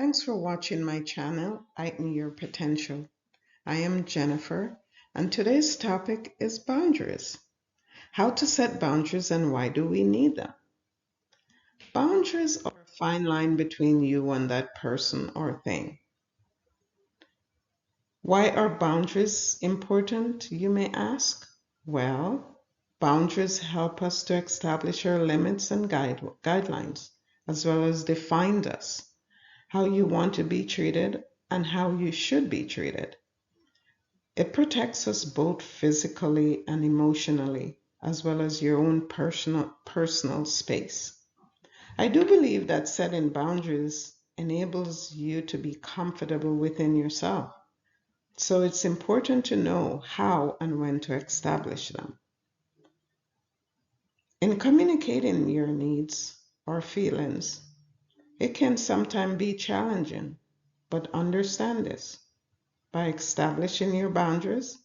Thanks for watching my channel, Heighten Your Potential. I am Jennifer, and today's topic is boundaries. How to set boundaries and why do we need them? Boundaries are a fine line between you and that person or thing. Why are boundaries important, you may ask? Well, boundaries help us to establish our limits and guidelines, as well as define us, how you want to be treated, and how you should be treated. It protects us both physically and emotionally, as well as your own personal space. I do believe that setting boundaries enables you to be comfortable within yourself. So it's important to know how and when to establish them. In communicating your needs or feelings, it can sometimes be challenging, but understand this. By establishing your boundaries,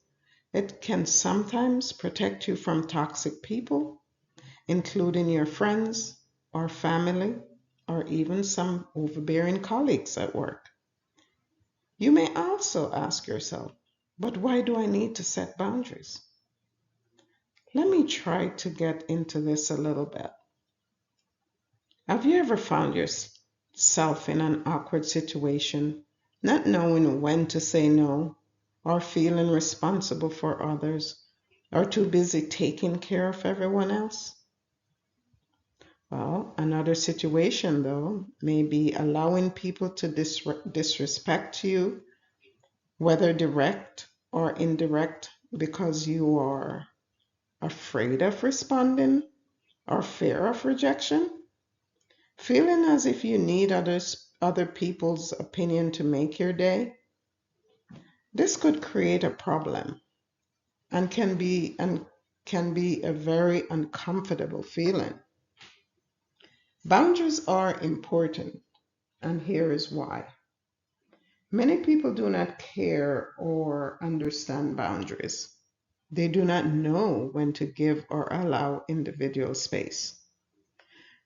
it can sometimes protect you from toxic people, including your friends or family, or even some overbearing colleagues at work. You may also ask yourself, but why do I need to set boundaries? Let me try to get into this a little bit. Have you ever found yourself in an awkward situation, not knowing when to say no, or feeling responsible for others, or too busy taking care of everyone else? Well, another situation, though, may be allowing people to disrespect you, whether direct or indirect, because you are afraid of responding or fear of rejection. Feeling as if you need other people's opinion to make your day. This could create a problem and can be a very uncomfortable feeling. Boundaries are important, and here is why. Many people do not care or understand boundaries. They do not know when to give or allow individual space.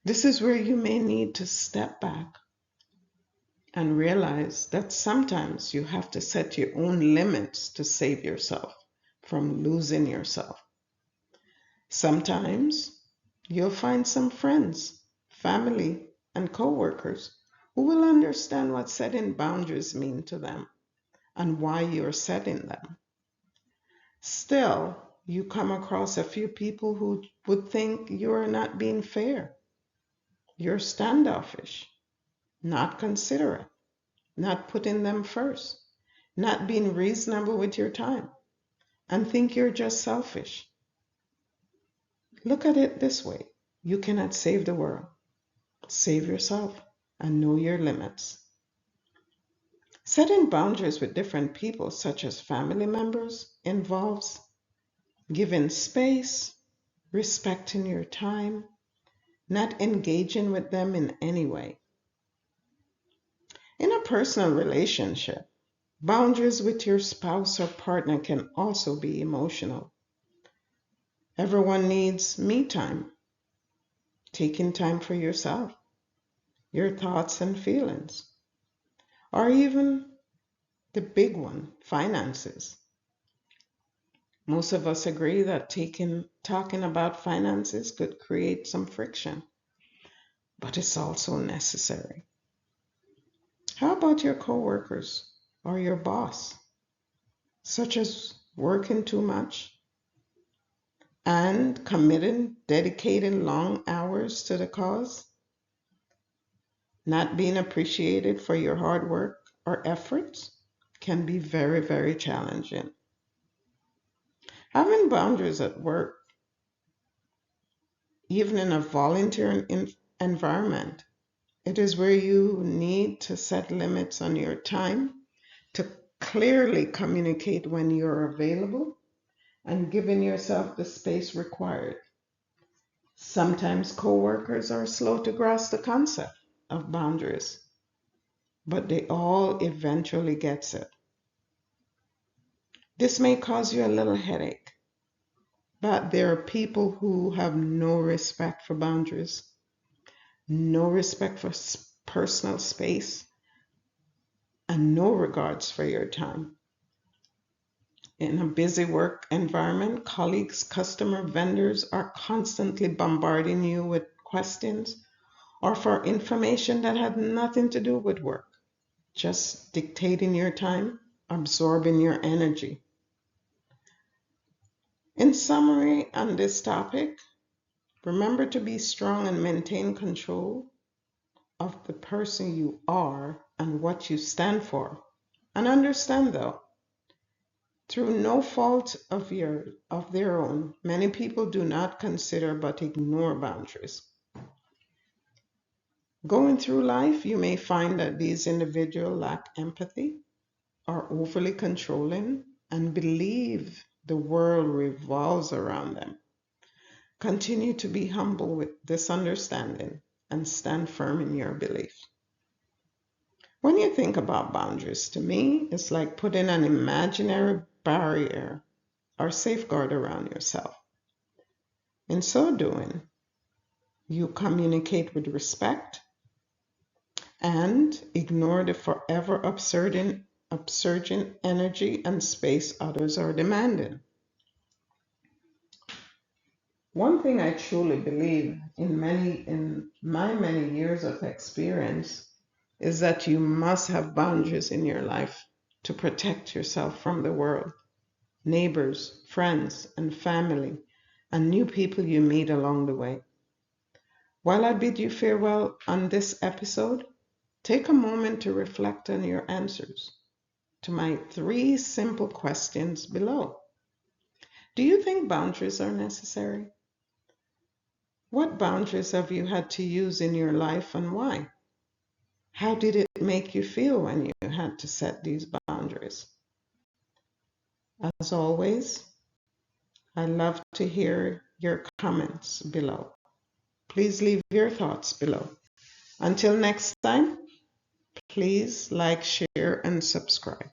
This is where you may need to step back and realize that sometimes you have to set your own limits to save yourself from losing yourself. Sometimes you'll find some friends, family, and coworkers who will understand what setting boundaries mean to them and why you're setting them. Still, you come across a few people who would think you're not being fair. You're standoffish, not considerate, not putting them first, not being reasonable with your time, and think you're just selfish. Look at it this way. You cannot save the world. Save yourself and know your limits. Setting boundaries with different people, such as family members, involves giving space, respecting your time, not engaging with them in any way. In a personal relationship, boundaries with your spouse or partner can also be emotional. Everyone needs me time, taking time for yourself, your thoughts and feelings, or even the big one, finances. Most of us agree that talking about finances could create some friction, but it's also necessary. How about your coworkers or your boss, such as working too much and dedicating long hours to the cause, not being appreciated for your hard work or efforts can be very, very challenging. Having boundaries at work, even in a volunteer environment, it is where you need to set limits on your time, to clearly communicate when you're available, and giving yourself the space required. Sometimes coworkers are slow to grasp the concept of boundaries, but they all eventually get it. This may cause you a little headache, but there are people who have no respect for boundaries, no respect for personal space, and no regards for your time. In a busy work environment, colleagues, customers, vendors are constantly bombarding you with questions or for information that had nothing to do with work, just dictating your time, absorbing your energy. In summary on this topic, remember to be strong and maintain control of the person you are and what you stand for. And understand though, through no fault of their own, many people do not consider but ignore boundaries. Going through life, you may find that these individuals lack empathy, are overly controlling, and believe the world revolves around them. Continue to be humble with this understanding and stand firm in your belief. When you think about boundaries, to me, it's like putting an imaginary barrier or safeguard around yourself. In so doing, you communicate with respect and ignore the forever upsurging energy and space others are demanding. One thing I truly believe in my many years of experience is that you must have boundaries in your life to protect yourself from the world, neighbors, friends, and family, and new people you meet along the way. While I bid you farewell on this episode, take a moment to reflect on your answers to my 3 simple questions below. Do you think boundaries are necessary? What boundaries have you had to use in your life and why? How did it make you feel when you had to set these boundaries? As always, I love to hear your comments below. Please leave your thoughts below. Until next time, please like, share, and subscribe.